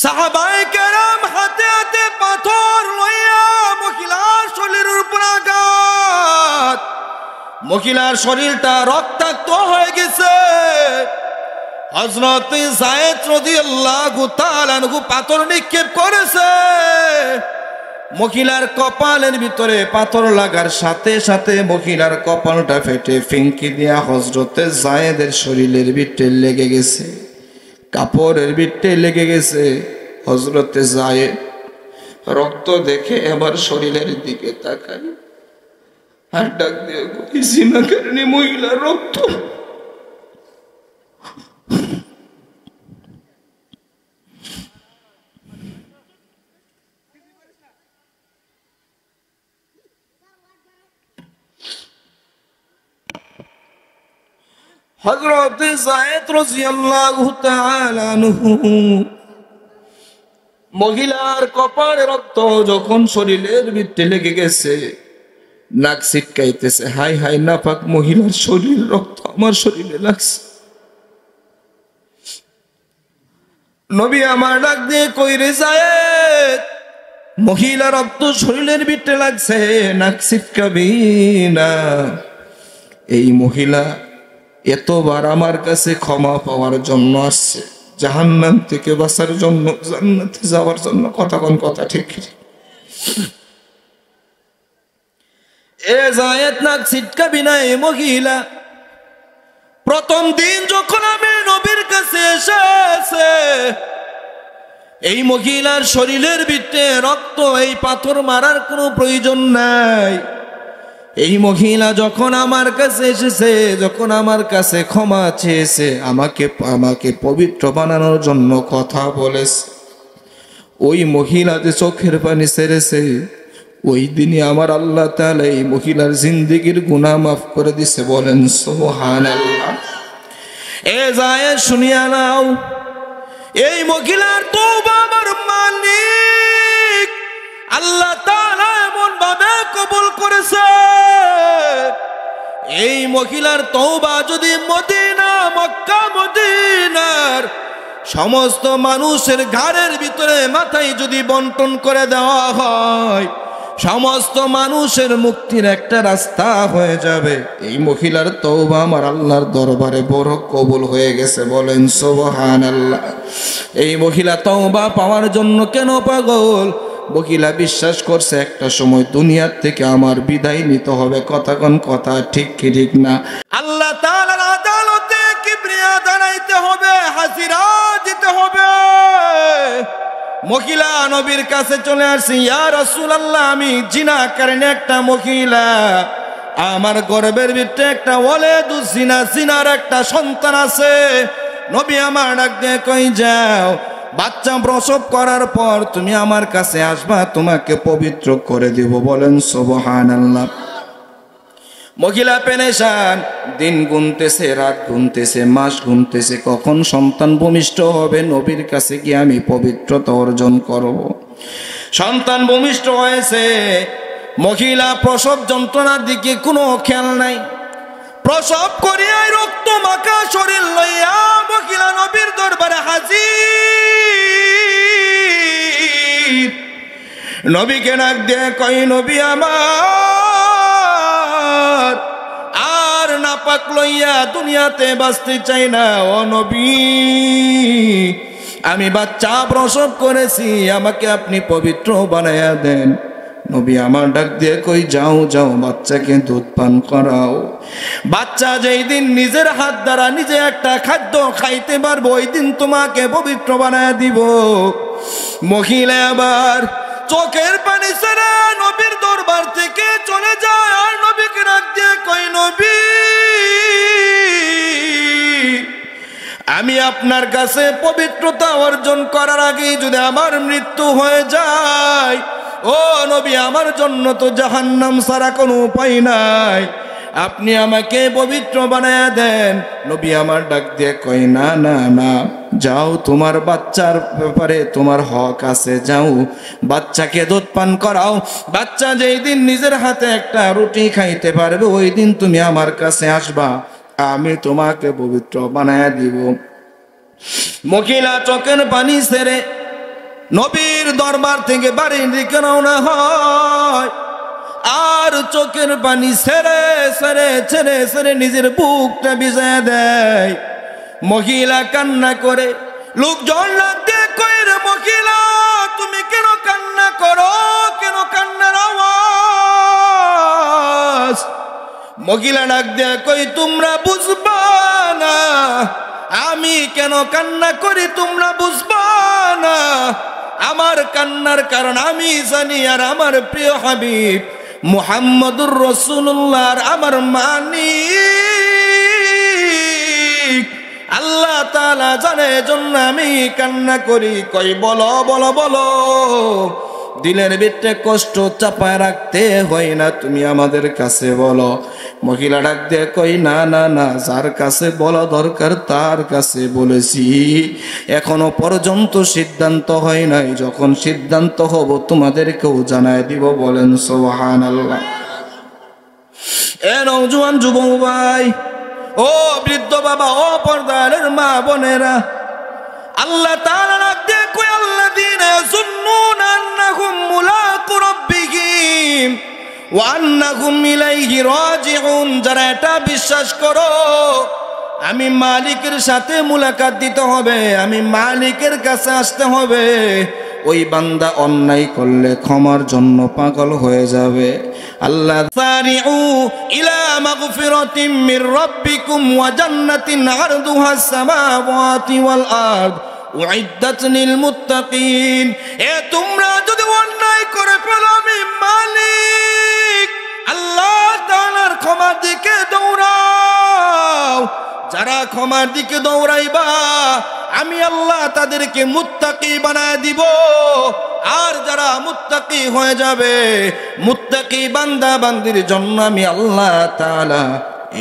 সাহাবায়ে কেরাম হাতে হাতে পাথর লইয়া মহিলার শরীরের উপর আঘাত। মহিলার শরীরটা রক্তাক্ত হয়ে গেছে। হযরত যায়েদ রাদিয়াল্লাহু তাআলা আনহু পাথর নিক্ষেপ করেছে। মহিলার কপালের ভিতরে পাথর লাগার সাথে সাথে মহিলার কপালটা ফেটে ফিঙ্কি দিয়া হযরতে যায়েদের শরীরের ভিতরে লেগে গেছে, কাপড়ের ভিতরে লেগে গেছে। হযরতে যায়েদ রক্ত দেখে এবার শরীরের দিকে তাকায় আর ডাক দিয়ে কইছি না কারণে মহিলার রক্ত। হযরত যায়েদ রাদিয়াল্লাহু তাআলা আনহু মহিলার কপালে রক্ত যখন শরীরের ভিতরে লেগে গেছে, নাক ছিটকাইতেছে, হাই হাই নাপাক মহিলার শরীর রক্ত আমার শরীরে লাগছে। নবী আমার ডাক দিয়ে কই রে যায়েদ, মহিলা রক্ত শরীরের ভিতরে লাগছে, নাক ছিটকাবি না। এই মহিলা এতবার আমার কাছে ক্ষমা পাওয়ার জন্য আসছে, জাহান্নাম থেকে বাঁচার জন্য, জান্নাতে যাওয়ার জন্য। কথা কোন কথা ঠিক? এ যায়েদ নাক ছিটকাবি না। এই মহিলা প্রথম দিন যখন আমি নবীর কাছে এসেছে, এই মহিলার শরীরের ভিতরে রক্ত, এই পাথর মারার কোনো প্রয়োজন নাই। এই মহিলা যখন আমার কাছে এসেছে, যখন আমার কাছে ক্ষমা চেয়েছে, আমাকে পবিত্র বানানোর জন্য কথা বলেছে, ওই মহিলা যে চোখের পানি ছেড়েছে, ওই দিনই আমার আল্লাহ তাআলা এই মহিলার জিন্দেগীর গুনাহ মাফ করে দিছে। বলেন সুবহানাল্লাহ। এ যায়েদ শুনিয়া নাও, এই মহিলার তওবা আমার মালিক আল্লাহ তাআলা এমন ভাবে কবুল করেছে। এই মহিলার তওবা যদি মদিনা, মক্কা মদিনার সমস্ত মানুষের ঘাড়ের ভিতরে মাথায় যদি বন্টন করে দেওয়া হয়, সমস্ত মানুষের মুক্তির একটা রাস্তা হয়ে যাবে। এই মহিলার তওবা আমার আল্লাহর দরবারে বড় কবুল হয়ে গেছে। বলেন সুবহানাল্লাহ। এই মহিলা তওবা পাওয়ার জন্য কেন পাগল? মহিলা বিশ্বাস করছে একটা সময় দুনিয়ার থেকে আমার বিদায় নিতে হবে। কথা কোন কথা ঠিক কি ঠিক না? আল্লাহ তাআলার আদালতে কিবরিয়া দাঁড়াইতে হবে, হাজিরা দিতে হবে। মহিলা নবীর কাছে চলে আসছে, ইয়া রাসূলুল্লাহ, আমি জিনাকারিনী একটা মহিলা, আমার গর্ভের ভিতরে একটা ওয়ালাদুজ জিনা, জিনার একটা সন্তান আছে। নবী আমার ডাক দিয়ে কই, যাও বাচ্চা প্রসব করার পর তুমি আমার কাছে আসবা, তোমাকে পবিত্র করে দিব। বলেন সুবহানাল্লাহ। মহিলা পেরেশান, দিন গুনতেছে, রাত গুনতেছে, মাস গুনতেছে, কখন সন্তান ভূমিষ্ঠ হবে, নবীর কাছে গিয়ে আমি পবিত্রতা অর্জন করব। সন্তান ভূমিষ্ঠ হয়েছে, মহিলা প্রসব যন্ত্রণার দিকে কোনো খেয়াল নাই। প্রসব করিয়া রক্ত মাখা শরীর লইয়া মহিলা নবীর দরবারে হাজির। নবীকে ডাক দিয়ে কই, নবী আমার আর নাপাক লইয়া দুনিয়াতে বাঁচতে চাই না। ও নবী, আমি বাচ্চা প্রসব করেছি, আমাকে আপনি পবিত্র বানায়া দেন। নবী আমার ডাক দিয়ে কই, যাও যাও বাচ্চাকে দুধ পান করাও। বাচ্চা যেই দিন নিজের হাত দ্বারা নিজে একটা খাদ্য খাইতে পারবো, ওই দিন তোমাকে পবিত্র বানায়া দিব। মহিলা আবার চোখের পানি ছেড়ে নবীর দরবার থেকে চলে যায় আর নবীকে ডাক দিয়ে কই, নবী, আমি আপনার কাছে পবিত্রতা অর্জন করার আগেই যদি আমার মৃত্যু হয়ে যায়, ও নবী, আমার জন্য তো জাহান্নাম ছাড়া কোনো উপায় নাই, আপনি আমাকে পবিত্র বানায়া দেন। নবী আমার ডাক দিয়ে কই, না না না, যাও, তোমার বাচ্চার ব্যাপারে তোমার হক আছে, যাও বাচ্চাকে দুধ পান করাও। বাচ্চা যেই দিন নিজের হাতে একটা রুটি খাইতে পারবে, ওই দিন তুমি আমার কাছে আসবা, আমি তোমাকে পবিত্র বানায়া দিব। মহিলা চোখের পানি ছেড়ে নবীর দরবার থেকে বাড়ির দিকে রওনা হয় আর চোখের পানি ছেড়ে ছেড়ে ছেড়ে ছেড়ে নিজের বুকটা ভিজিয়ে দেয়। মহিলা কান্না করে, লোকজন ডাক দিয়ে কই রে মহিলা, তুমি কেন কান্না করো, কেন কান্নার আওয়াজ? মহিলা ডাক দিয়ে কই তোমরা বুঝবা না আমি কেন কান্না করি, তোমরা বুঝবা না। আমার কান্নার কারণ আমি জানি, আর আমার প্রিয় হাবিব মুহাম্মদুর রাসূলুল্লাহর আমার মানিক আল্লাহ তাআলা জানে, জন্য আমি কান্না করি। কই বলো বলো বলো, দিলের ভিতরে কষ্ট চাপায় রাখতে হয় না, তুমি আমাদের কাছে বলো। মহিলা ডাক দিয়ে কই না না না, যার কাছে বলা দরকার তার কাছে বলেছি, এখনো পর্যন্ত সিদ্ধান্ত হয় নাই, যখন সিদ্ধান্ত হব তোমাদেরকেও জানায় দিব। বলেন সুবহানাল্লাহ। এ নওজোয়ান যুবক ভাই, ও বৃদ্ধ বাবা, ও পর্দারের মা বোনেরা, আল্লাহ তাআলা ডাক দিয়ে কই আল্লাযীনা ইয়াযুন্নুনা আন্নাহুম মুলাকু রাব্বিহিম ওয়া আন্নাহুম ইলাইহি রাজিউন, যারা এটা বিশ্বাস করো আমি মালিকের সাথে মুলাকাত দিতে হবে, আমি মালিকের কাছে আসতে হবে, ওই বান্দা অন্যায় করলে ক্ষমার জন্য পাগল হয়ে যাবে। আল্লাহ সারিউ ইলা মাগফিরাতিম মির রাব্বিকুম ওয়া জান্নাতিন আরদুহাস সামাওয়াতি ওয়াল আরদ উইদ্দাত লিল মুত্তাকিন। এ তোমরা যদি অন্যায় করে ফেলো, আমি মালিক আল্লাহ তাআলার ক্ষমার দিকে দৌড়াও। যারা ক্ষমার দিকে দৌড়াইবা আমি আল্লাহ তাদেরকে মুত্তাকি বানায় দিব। আর যারা মুত্তাকি হয়ে যাবে, মুত্তাকি বান্দা বান্দির জন্য আমি আল্লাহ তাআলা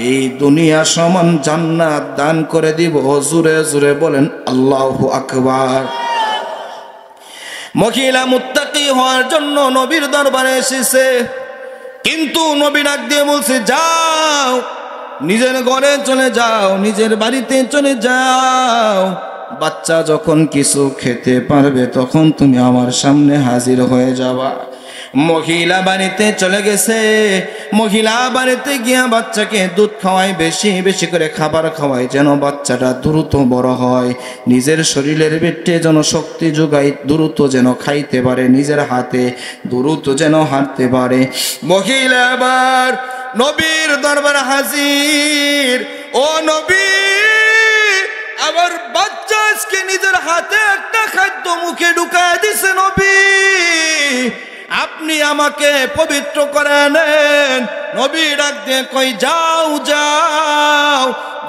এই দুনিয়া সমান জান্নাত দান করে দিব। জোরে জোরে বলেন আল্লাহু আকবার। মহিলা মুত্তাকি হওয়ার জন্য নবীর দরবারে এসেছে, কিন্তু নবী ডাক দিয়ে বলছে যাও, নিজের ঘরে চলে যাও, নিজের বাড়িতে চলে যাও। বাচ্চা যখন কিছু খেতে পারবে তখন তুমি আমার সামনে হাজির হয়ে যাবা। মহিলা বাড়িতে চলে গেছে। মহিলা বাড়িতে গিয়া বাচ্চাকে দুধ খাওয়ায়, বেশি বেশি করে খাবার খাওয়ায়, যেন বাচ্চাটা দ্রুত বড় হয়, নিজের শরীরের ভিতরে যেন শক্তি যোগায়, দ্রুত যেন খাইতে পারে, নিজের হাতে দ্রুত যেন হাঁটতে পারে। মহিলা আবার নবীর দরবার হাজির। ও নবী, আমার বাচ্চা আজকে নিজের হাতে একটা খাদ্য মুখে ঢুকায় দিছে, নবী আপনি আমাকে পবিত্র করে নেন। নবী ডাক দিয়ে কই যাও যাও,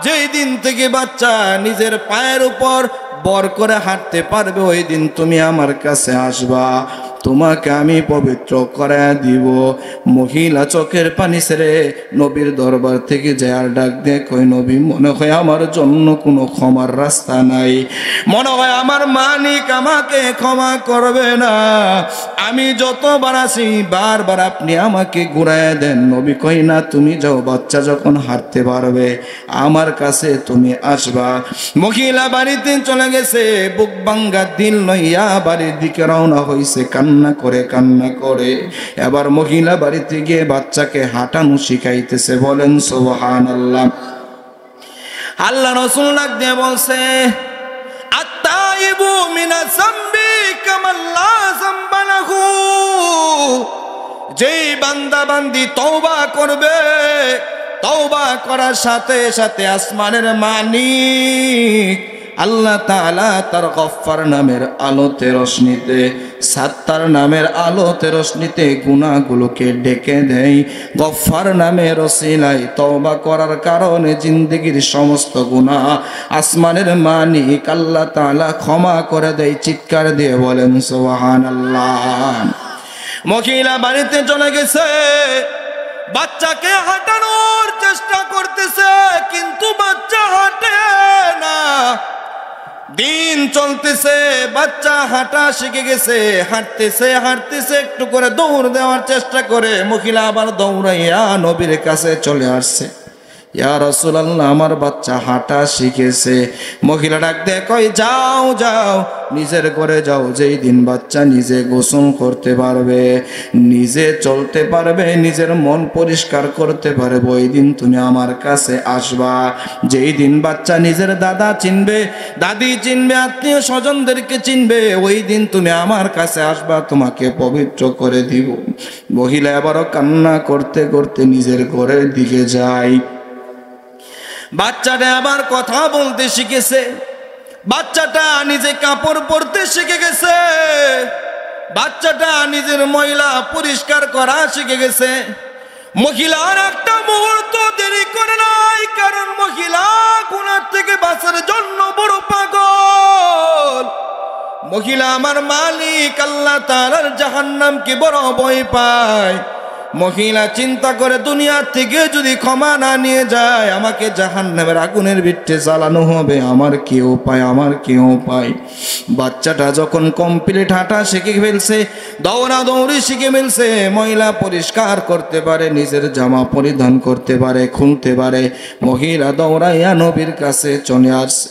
যেই দিন থেকে বাচ্চা নিজের পায়ের উপর বর করে হাঁটতে পারবে ওই দিন তুমি আমার কাছে আসবা, তোমাকে আমি পবিত্র করে দিব। মহিলা চোখের পানি ছেড়ে নবীর দরবার থেকে যায় আর ডাক দিয়ে কই নবী, মনে হয় আমার জন্য কোনো ক্ষমার রাস্তা নাই, মনে হয় আমার মালিক আমাকে ক্ষমা করবে না, আমি যতবার আসি বারবার আপনি আমাকে ঘুরায় দেন। নবী কই না, তুমি যাও, বাচ্চা যখন হাঁটতে পারবে আমার কাছে তুমি আসবা। মহিলা বাড়িতে চলে গেছে, বুক ভাঙ্গা দিল লইয়া বাড়ির দিকে রওনা হইছে, কান্না করে কান্না করে। এবার মহিলা বাড়িতে গিয়ে বাচ্চাকে হাঁটানো শিখাইতেছে। বলেন সুবহানাল্লাহ। আল্লাহ রাসূল ডাক দিয়ে বলছে আত্তাইবু মিনাজ যামবি কামাল্লা যামবা লাহু, যেই বান্দা বান্দি তওবা করবে, তওবা করার সাথে সাথে আসমানের মালিক আল্লাহ তাআলা তার গফফার নামের আলোতে রোশনীতে, সাত্তার নামের আলোতে রোশনীতে গুনাহগুলোকে ডেকে দেয়। গফফার নামের ওসিলায় তওবা করার কারণে জিন্দেগীর সমস্ত গুনাহ আসমানের মালিক আল্লাহ তাআলা ক্ষমা করে দেয়। চিৎকার দিয়ে বলেন সুবহানাল্লাহ। মহিলা বাড়িতে চলে গেছে, বাচ্চাকে হাঁটানোর চেষ্টা করতেছে, কিন্তু বাচ্চা হাঁটে না। দিন চলতেছে, বাচ্চা হাঁটা শিখে গেছে, হাঁটতেছে হাঁটতেছে, একটু করে দৌড় দেওয়ার চেষ্টা করে। মহিলা আবার দৌড়াইয়া নবীর কাছে চলে আসছে। ইয়া রাসূলুল্লাহ, আমার বাচ্চা হাঁটা শিখেছে। মহিলা ডাক দিয়ে কয়, যাও যাও নিজের ঘরে যাও, যেই দিন বাচ্চা নিজে গোসল করতে পারবে, নিজে চলতে পারবে, নিজের মন পরিষ্কার করতে পারবে, ওই দিন তুমি আমার কাছে আসবা। যেই দিন বাচ্চা নিজের দাদা চিনবে, দাদি চিনবে, আত্মীয় স্বজনদেরকে চিনবে, ওই দিন তুমি আমার কাছে আসবা, তোমাকে পবিত্র করে দিব। মহিলা আবারও কান্না করতে করতে নিজের ঘরের দিকে যায়। বাচ্চাটা আবার কথা বলতে শিখেছে, বাচ্চাটা নিজে কাপড় পরতে শিখে গেছে, বাচ্চাটা নিজের ময়লা পরিষ্কার করা শিখে গেছে। মহিলার একটা মুহূর্ত দেরি করে নাই, কারণ মহিলা গুনাহ থেকে বাঁচার জন্য বড় পাগল। মহিলা আমার মালিক আল্লাহ তাআলার জাহান্নামকে বড় ভয় পায়। মহিলা চিন্তা করে, দুনিয়া থেকে যদি ক্ষমা না নিয়ে যায়, আমাকে জাহান্নামের আগুনের ভিতরে জ্বালানো হবে, আমার কি উপায়, আমার কি উপায়। বাচ্চাটা যখন কমপ্লিট হাঁটা শিখে ফেলছে, দৌড়াদৌড়ি শিখে ফেলছে, মহিলা পরিষ্কার করতে পারে, নিজের জামা পরিধান করতে পারে, খুলতে পারে, মহিলা দৌড়াইয়া নবীর কাছে চলে আসছে।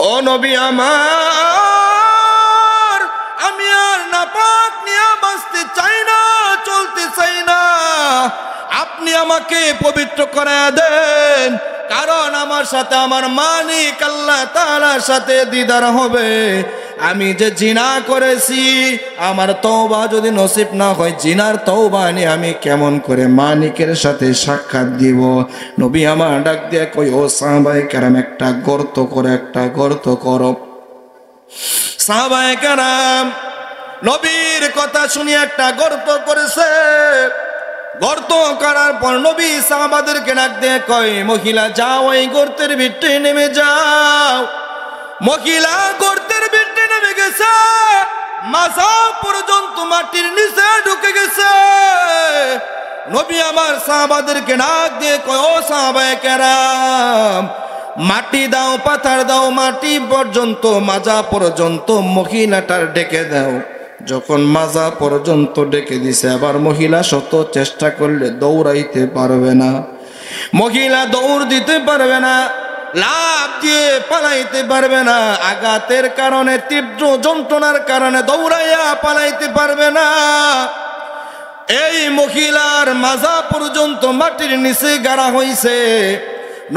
ও নবী আমার, আমি আর নাপাক নিয়ে বাঁচতে চাই না, চলতে চাই না, আপনি আমাকে পবিত্র করে দেন, কারণ আমার সাথে আমার মালিক আল্লাহ তাআলার সাথে দিদার হবে। আমি যে জিনা করেছি, আমার তওবা যদি নসিব না হয়, জিনার তওবা নিয়ে আমি কেমন করে মালিকের সাথে সাক্ষাৎ দিব। নবী আমার ডাক দিয়ে কই, ও সাহাবায়ে কেরাম, একটা গর্ত করে, একটা গর্ত করো। সাহাবায়ে কেরাম নবীর কথা শুনে একটা গর্ত করেছে। গর্ত করার পর নবী সাহাবাদেরকে ডাক দিয়ে কয়, মহিলা যাও এই গর্তের ভিতরে নেমে যাও। মহিলা গর্তের ভিতরে নেমে গেছে, মাজা পর্যন্ত মাটির নিচে ঢুকে গেছে। নবী আমার সাহাবাদেরকে ডাক দিয়ে কয়, ও সাহাবায়ে কেরাম, মাটি দাও, পাথর দাও, মাটি পর্যন্ত, মাজা পর্যন্ত মহিলাটার ডেকে দাও। যখন মাজা পর্যন্ত ডেকে দিছে, আবার মহিলা শত চেষ্টা করলে দৌড়াইতে পারবে না, মহিলা দৌড় দিতে পারবে না, লাফ দিয়ে পালাইতে পারবে না, আঘাতের কারণে, তীব্র যন্ত্রণার কারণে দৌড়াইয়া পালাইতে পারবে না। এই মহিলার মাজা পর্যন্ত মাটির নিচে গাড়া হইছে।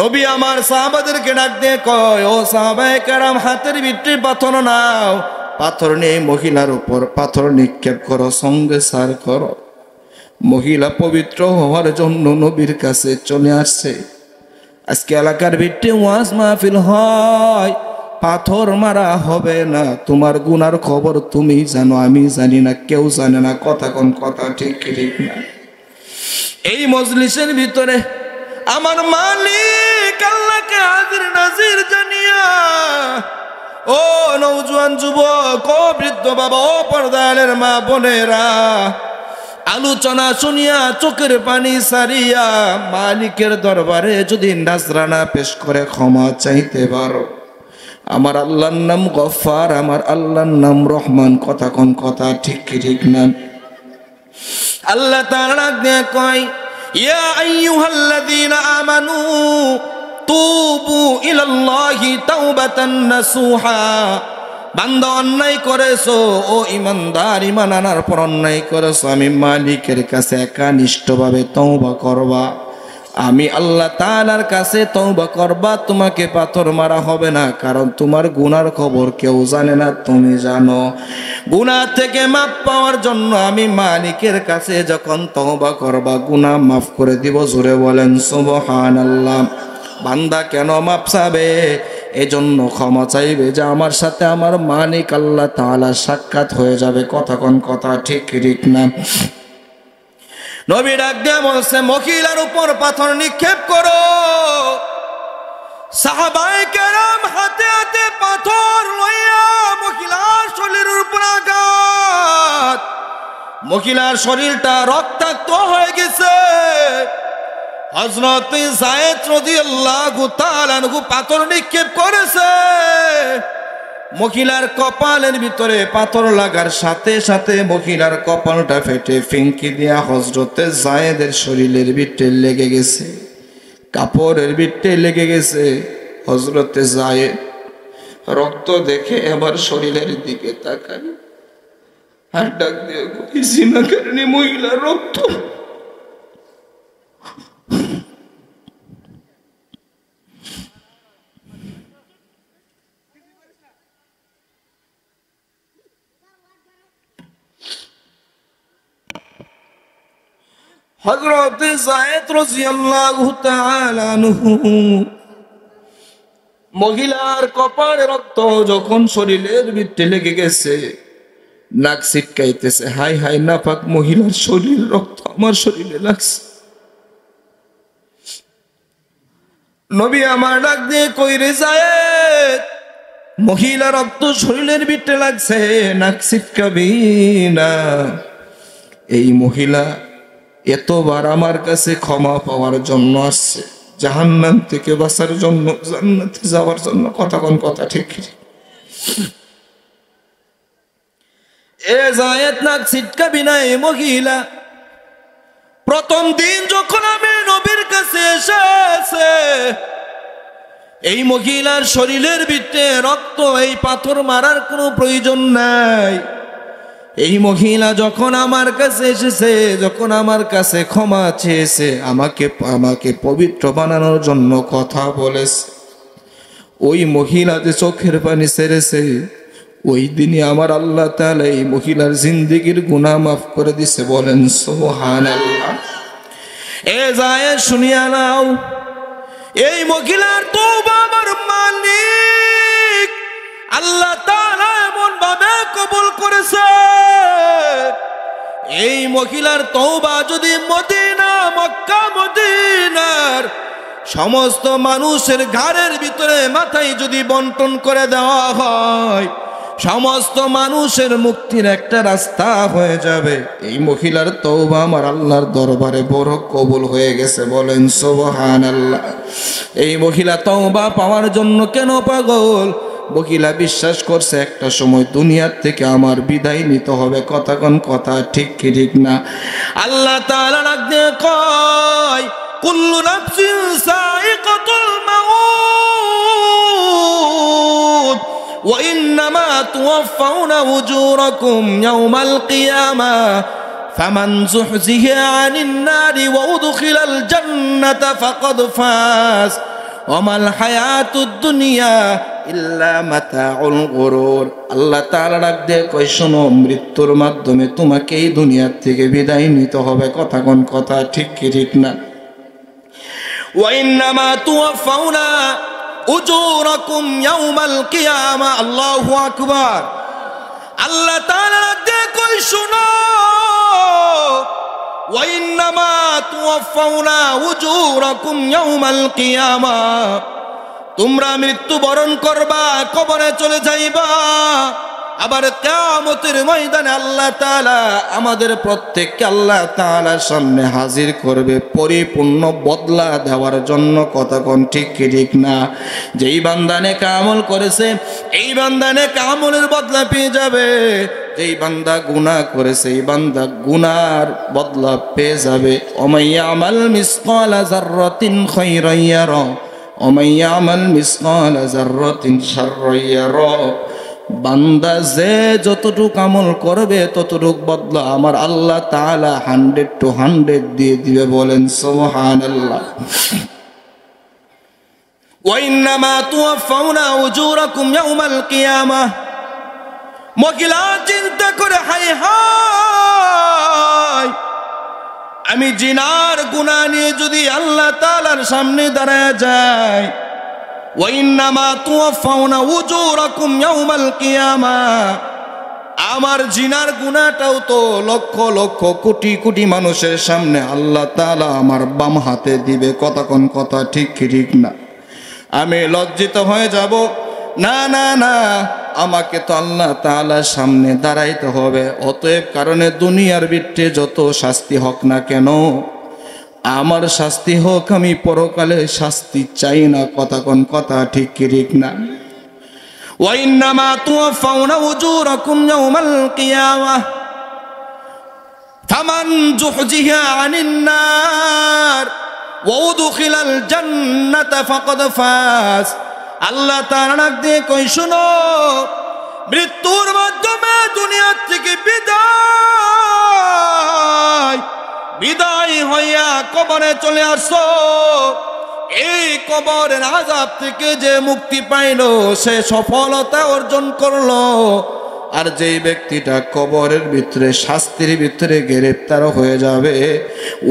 নবী আমার সাহাবাদেরকে ডাক দিয়ে কয়, ও সাহাবায়ে কেরাম, হাতের ভিতরে পাথর নাও, পাথর নিয়ে মহিলার উপর পাথর নিক্ষেপ করো, সঙ্গে সার করো। মহিলা পবিত্র হওয়ার জন্য নবীর কাছে চলে আসছে। আজকে এলাকার ভিতরে ওয়াজ মাহফিল হয়, পাথর মারা হবে না, তোমার গুনার খবর তুমি জানো, আমি জানি না, কেউ জানে না, কথা কোন কথা ঠিক ঠিক না। এই মজলিসের ভিতরে আমার মালিক আল্লাহকে হাজির নাজির জানিয়া, ও নওজোয়ান যুবক, ও বৃদ্ধ বাবা, ও পর্দারের মা বোনেরা, আলোচনা শুনিয়া চোখের পানি সারিয়া মালিকের দরবারে যদি নাজরানা পেশ করে ক্ষমা চাইতে পারো। আমার আল্লাহর নাম গফফার, আমার আল্লাহর নাম রহমান, কথা কোন কথা ঠিক ঠিক না। আল্লাহ তাআলা দিয়ে কয়, ইয়া আইয়ুহাল্লাযীনা আমানু তুবু ইলাল্লাহি তাওবাতান নাসুহা। বান্দা অন্যায় করেছো, ও ইমানদার, ঈমান আনার পর অন্যায় করেছো, আমি মালিকের কাছে একনিষ্ঠভাবে তওবা করবা, আমি আল্লাহ তাআলার কাছে তওবা করবা, তোমাকে পাথর মারা হবে না, কারণ তোমার গুনার খবর কেউ জানে না, তুমি জানো। গুনাহ থেকে মাফ পাওয়ার জন্য আমি মালিকের কাছে যখন তওবা করবা, গুনাহ মাফ করে দিব। জোরে বলেন সুবহানাল্লাহ। বান্দা কেন মাপ চাবে? এজন্য ক্ষমা চাইবে যে আমার সাথে আমার মালিক আল্লাহ তাআলা সাক্ষাৎ হয়ে যাবে। কথা কোন কথা ঠিক ঠিক না। নবী ডাক দিয়ে বলছে, মহিলার উপর পাথর নিক্ষেপ করো। সাহাবায়ে কেরাম হাতে হাতে পাথর লইয়া মহিলার শরীরের উপর আঘাত, মহিলার শরীরটা রক্তাক্ত হয়ে গেছে। হযরত যায়েদ রাদিয়াল্লাহু তাআলা আনহু পাথর নিক্ষেপ করেছে। মহিলার কপালের ভিতরে পাথর লাগার সাথে সাথে মহিলার কপালটা ফেটে ফিঙ্কি দিয়া হযরতে যায়েদের শরীরের ভিতরে লেগে গেছে। কাপড়ের বিটে লেগে গেছে। হযরতে যায়েদ রক্ত দেখে এবার শরীরের দিকে তাকায় আর ডাক দিয়ে কই জিনাকারিনী মহিলার রক্ত। হযরত যায়েদ রাদিয়াল্লাহু তাআলা আনহু মহিলার কপালে রক্ত যখন শরীরের ভিতরে লেগে গেছে, নাক ছিটকাইতেছে, হাই হাই নাপাক মহিলার শরীর রক্ত আমার শরীরে লাগছে। নবী আমার ডাক দিয়ে কই রে যায়েদ, মহিলা রক্ত শরীরের ভিতরে লাগছে, নাক ছিটকাবি না। এই মহিলা এতবার আমার কাছে ক্ষমা পাওয়ার জন্য আসছে, জাহান্নাম থেকে বাঁচার জন্য, জান্নাতে যাওয়ার জন্য। কথা কোন কথা ঠিক? এ যায়েদ নাক ছিটকাবি না। এই মহিলা প্রথম দিন যখন আমি নবীর কাছে এসেছে, এই মহিলার শরীরের ভিতরে রক্ত, এই পাথর মারার কোনো প্রয়োজন নাই। এই মহিলা যখন আমার কাছে এসেছে, যখন আমার কাছে ক্ষমা চেয়েছে, আমাকে পবিত্র বানানোর জন্য কথা বলেছে, ওই মহিলা যে চোখের পানি ছেড়েছে, ওই দিনই আমার আল্লাহ তাআলা এই মহিলার জিন্দেগির গুনাহ মাফ করে দিছে। বলেন সুবহানাল্লাহ। এ যায়েদ শুনিয়া নাও, এই মহিলার তওবা আমার মালিক আল্লাহ তাআলা এমন ভাবে কবুল করেছে, এই মহিলার তওবা যদি মদিনা, মক্কা মদিনার সমস্ত মানুষের ঘাড়ের ভিতরে মাথায় যদি বন্টন করে দেওয়া হয়, সমস্ত মানুষের মুক্তির একটা রাস্তা হয়ে যাবে। এই মহিলার তওবা আমার আল্লাহর দরবারে বড় কবুল হয়ে গেছে। বলেন সুবহানাল্লাহ। এই মহিলা তওবা পাওয়ার জন্য কেন পাগল? মহিলা বিশ্বাস করছে একটা সময় দুনিয়ার থেকে আমার বিদায় নিতে হবে। কথা কোন কথা ঠিক কি ঠিক না? আল্লাহ তাআলা ডাক দিয়ে কয়, কুল্লু নাফসিন সাইকাতুল মাউত ওয়া ইন্নামা তুওয়াফাউনা উজুরাকুম ইয়াওমাল কিয়ামা ফামান যুহজিহা আনিন নারি ওয়া উদখিলাল জান্নাতা ফাকাদ ফাজ ওয়ামাল হায়াতুদ দুনিয়া ইল্লা মাতাউল গুরুর। আল্লাহ তাআলা ডাক দিয়ে কই, শোনো, মৃত্যুর মাধ্যমে তোমাকে এই দুনিয়ার থেকে বিদায় নিতে হবে। কথা কোন কথা ঠিক কি ঠিক না? ওয়া ইন্নামা তুওয়াফাউনা উজুরাকুম ইয়াওমাল কিয়ামা। আল্লাহু আকবার। আল্লাহ তাআলা ডাক দিয়ে কই, শোনো, ওয়া ইন্নামা তুওয়াফাউনা উজুরাকুম ইয়াওমাল কিয়ামা, তোমরা মৃত্যুবরণ করবা, কবরে চলে যাইবা, আবার কিয়ামতের ময়দানে আল্লাহ তাআলা আমাদের প্রত্যেককে আল্লাহ তাআলার সামনে হাজির করবে পরিপূর্ণ বদলা দেওয়ার জন্য। কথা কোন ঠিক কি ঠিক না? যেই বান্দা নেক আমল করেছে, এই বান্দা নেক আমলের বদলা পেয়ে যাবে। যেই বান্দা গুনাহ করেছে, এই বান্দা গুনার বদলা পেয়ে যাবে। ওমাইয়া আমাল মিসকালা যাররাতিন খায়রান ইয়ারা ওমাইয়া ইয়ামাল মিসকালা যাররাতিন শাররান ইয়ারা। বান্দা যে যতটুক আমল করবে ততটুক বদলা আমার আল্লাহ তাআলা 100 দিয়ে দিবে। বলেন সুবহানাল্লাহ। ওয়া ইন্নামা তুওয়াফাউনা উজুরাকুম ইয়াওমাল কিয়ামাহ। মহিলা চিন্তা করে, হায় হায়, আমি জিনার গুনাহ নিয়ে যদি আল্লাহ তাআলার সামনে দাঁড়ায় যাই, ওয়া ইন্নামা তুওয়াফাউনা উজুরাকুম ইয়াওমাল কিয়ামা, আমার জিনার গুনাহটাও তো লক্ষ লক্ষ কোটি কোটি মানুষের সামনে আল্লাহ তাআলা আমার বাম হাতে দিবে। কথা কোন কথা ঠিক কি ঠিক না? আমি লজ্জিত হয়ে যাব? না না না, আমাকে তো আল্লাহ তাআলার সামনে দাঁড়াইতে হবে। অতএব কারণে দুনিয়ার ভিতরে যত শাস্তি হোক না কেন, আমার শাস্তি হোক, আমি পরকালে শাস্তি চাই না। কথা কোন কথা ঠিক কি ঠিক না? ওয়া ইন্নামা তুওয়াফাউনা উজুরাকুম ইয়াওমাল কিয়ামাহ ফামান যুহজিহা আনিন নার ওয়াউদখিলাল জান্নাতা ফাকাদ ফাজ। আল্লাহ তাআলা ডাক দিয়ে কই শুনো, মৃত্যুর মাধ্যমে দুনিয়া থেকে বিদায় হইয়া কবরে চলে আসো, এই কবরের আযাব থেকে যে মুক্তি পাইল সে সফলতা অর্জন করলো। আর যেই ব্যক্তিটা কবরের ভিতরে শাস্তির ভিতরে গ্রেফতার হয়ে যাবে,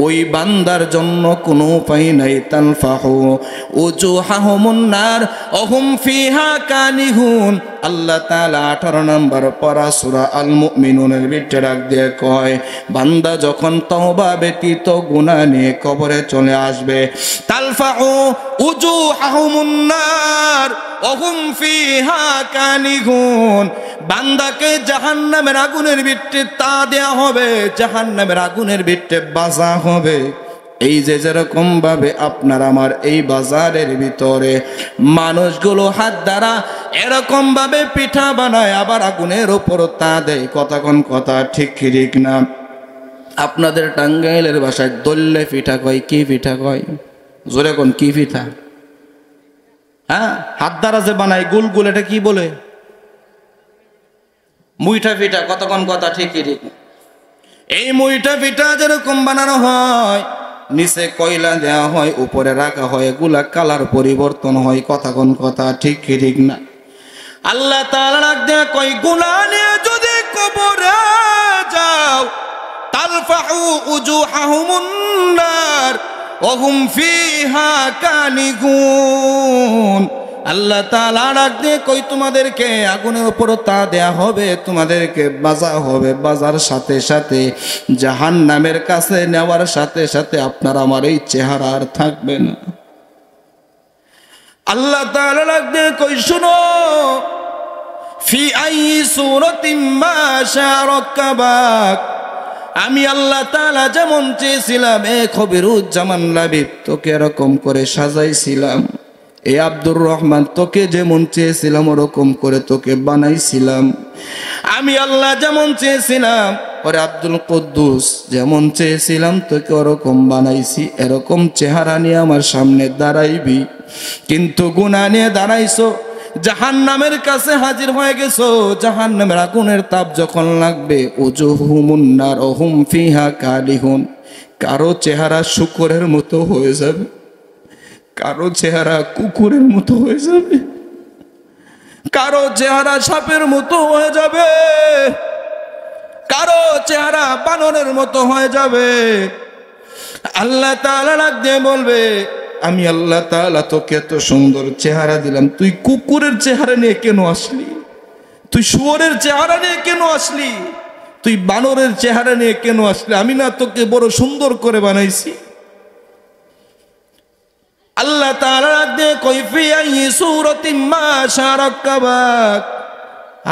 ওই বান্দার জন্য কোনো উপায় নাই। তানফাহু উজুহাহুমুন নার ওহুম ফিহা কানিহুন। আল্লাহ তাআলা 18 নম্বর পারা সূরা আল মুমিনুনের ভিতরে ডাক দিয়ে কয়, বান্দা যখন তওবা ব্যতীত গুনাহ নিয়ে কবরে চলে আসবে, তালফাহু উজুহাহুমুন নার ওহুম ফিহা কানিহুন, বান্দাকে জাহান্নামের আগুনের ভিতরে তা দেয়া হবে, জাহান্নামের আগুনের ভিতরে বাজা হবে। এই যে যেরকম ভাবে আপনার আমার এই বাজারের ভিতরে মানুষগুলো হাত দ্বারা এরকম ভাবে পিঠা বানায়, আবার আগুনের উপর তা দেয়। কথা ঠিক ঠিক না? আপনাদের টাঙ্গাইলের ভাষায় দল্লে পিঠা কয়, কি পিঠা কয়? জোরে কোন, কি পিঠা? হ্যাঁ, হাত দ্বারা যে বানায় গোল গোল, এটা কি বলে? মুইঠা পিঠা। কথা ঠিক ঠিক। এই মুইঠা পিঠা যেরকম বানানো হয়, নিচে কয়লা দেওয়া হয়, উপরে রাখা হয়, এগুলা কালার পরিবর্তন হয়। কথা ঠিক ঠিক না? আল্লাহ তাআলা ডাক দেয়া কই, গুনাহ নিয়ে যদি কবরে যাও, তালফাহু উজুহাহুমুন নার ওহুম ফিহা কানিহুন। আল্লাহ তাআলা ডাক দিয়ে কই, তোমাদেরকে আগুনের উপর তা দেয়া হবে, তোমাদেরকে বাজা হবে। বাজার সাথে সাথে জাহান্নামের কাছে নেওয়ার সাথে সাথে আপনার আমার এই চেহারা আর থাকবে না। আল্লাহ তাআলা ডাক দিয়ে কই শুনো, ফি আইয়ি সূরাতিন মা শাআ রাক্কাবাক। আমি আল্লাহ তাআলা যেমন চেয়েছিলাম, এ খবিরুজ্জামান লাবিব তোকে এরকম করে সাজাইছিলাম। এ আব্দুর রহমান তোকে যেমন চেয়েছিলাম ওরকম করে তোকে বানাইছিলাম। আমি আল্লাহ যেমন চেয়েছিলাম, ওরে আব্দুল কুদ্দুস যেমন চেয়েছিলাম তোকে ওরকম বানাইছি। এরকম চেহারা নিয়ে আমার সামনে দাঁড়াইবি, কিন্তু গুনাহ নিয়ে দাঁড়াইছো, জাহান্নামের কাছে হাজির হয়ে গেছো। জাহান্নামের আগুনের তাপ যখন লাগবে, উজুহুমুন নার ওহুম ফিহা কালিহুন। কারো চেহারা শুকরের মতো হয়ে যাবে, কারো চেহারা কুকুরের মতো হয়ে যাবে, কারো চেহারা সাপের মতো হয়ে যাবে, কারো চেহারা বানরের মতো হয়ে যাবে। আল্লাহ তাআলা ডাক দিয়ে বলবে, আমি আল্লাহ তাআলা তোকে এত সুন্দর চেহারা দিলাম, তুই কুকুরের চেহারা নিয়ে কেন আসলি? তুই শুয়োরের চেহারা নিয়ে কেন আসলি? তুই বানরের চেহারা নিয়ে কেন আসলি? আমি না তোকে বড় সুন্দর করে বানাইছি? আল্লাহ তাআলা দিয়ে কইফি আইয়ি সূরাতিন মা শাআ রাক্কাবাক।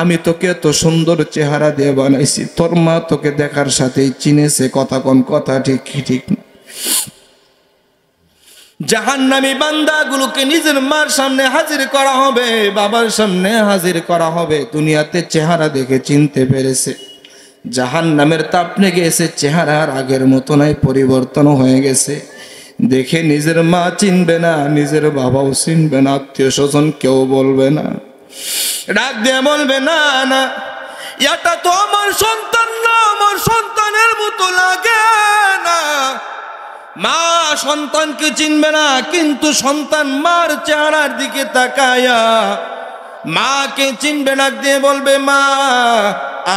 আমি তোকে এত সুন্দর চেহারা দিয়ে বানাইছি, তোর মা তোকে দেখার সাথেই চিনেছে। কথা ঠিক ঠিক না? জাহান্নামী বান্দাগুলোকে নিজের মার সামনে হাজির করা হবে, বাবার সামনে হাজির করা হবে। দুনিয়াতে চেহারা দেখে চিনতে পেরেছে, জাহান্নামের তাপ লেগে গেছে, চেহারা আর আগের মতো নয়, পরিবর্তন হয়ে গেছে। দেখে নিজের মা চিনবে না, নিজের বাবাও চিনবে না, আত্মীয় স্বজন কেউ বলবে না। ডাক দিয়ে বলবে, না না, এটা তো আমার সন্তান না, আমার সন্তানের মতো লাগে না। মা সন্তানকে চিনবে না, কিন্তু সন্তান মার চেহারার দিকে তাকায়া মাকে চিনবে। ডাক দিয়ে বলবে, মা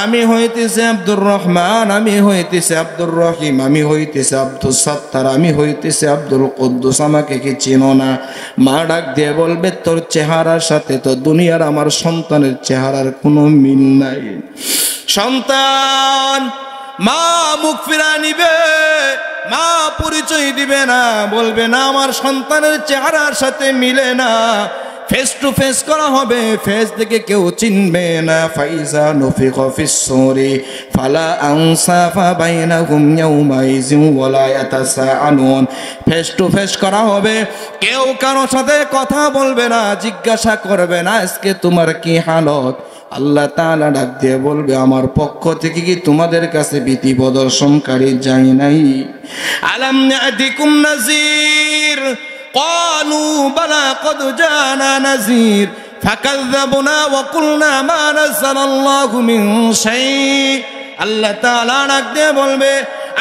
আমি হইতেছে আব্দুর রহমান, আমি হইতেছে আব্দুর রহিম, আমি হইতেছে আব্দুল সাত্তার, আমি হইতেছে আব্দুল কুদ্দুস, আমাকে কি চিনো না? মা ডাক দিয়ে বলবে, তোর চেহারার সাথে তো দুনিয়ার আমার সন্তানের চেহারার কোনো মিল নাই। সন্তান মা মুখ ফিরা নিবে, মা পরিচয় দিবে না, বলবে না আমার সন্তানের চেহারার সাথে মিলে না। ফেস টু ফেস করা হবে, ফেস দেখে কেউ চিনবে না। ফাইজা নুফিখা ফিস সূরি ফালা আনসাফা বাইনাহুম ইয়াউমাইযিন ওয়ালা ইয়াতাসাআলুন। ফেস টু ফেস করা হবে, কেউ কারোর সাথে কথা বলবে না, জিজ্ঞাসা করবে না আজকে তোমার কি হালত। আল্লাহ তাআলা ডাক দিয়ে বলবে আমার পক্ষ থেকে কি তোমাদের কাছে ভীতি প্রদর্শনকারী যাই নাই? আলাম ইয়াতিকুম নাযীর ক্বালু বালা ক্বাদ জানা নাযীর ফাকাযযাবনা ওয়া কুলনা মা নাযালাল্লাহু মিন শাই। আল্লাহ তাআলা ডাক দিয়ে বলবে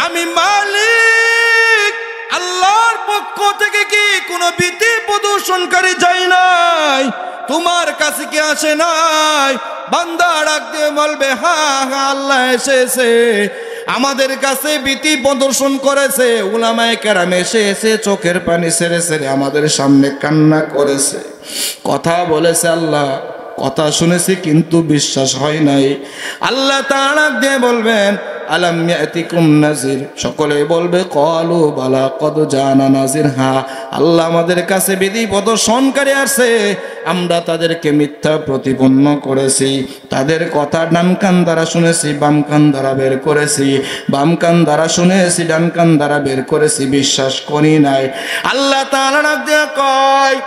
আমি মালিক আল্লাহর পক্ষ থেকে কি কোনো ভীতি প্রদর্শনকারী যাই নাই? তোমার কাছে কি আসে নাই? বান্দা ডাক দিয়ে বলবে হ্যাঁ হ্যাঁ আল্লাহ এসেছে, আমাদের কাছে ভীতি প্রদর্শন করেছে, উলামায়ে কেরাম এসে চোখের পানি ছেড়ে ছেড়ে আমাদের সামনে কান্না করেছে, কথা বলেছে, আল্লাহ কথা শুনেছি কিন্তু বিশ্বাস হয় নাই। আল্লাহ তাআলা দিয়ে বলবেন আলাম ইয়াতিকুম নাযির, সকলে বলবে ক্বালু বালা ক্বাদ জানা নাযির, হ্যাঁ আল্লাহ আমাদের কাছে বিধি প্রদর্শনকারী আসে, আমরা তাদেরকে মিথ্যা প্রতিপন্ন করেছি, তাদের কথা ডান কান দ্বারা শুনেছি বাম কান দ্বারা বের করেছি, বাম কান দ্বারা শুনেছি ডান কান দ্বারা বের করেছি, বিশ্বাস করি নাই। আল্লাহ তাআলা ডাক দিয়ে কয়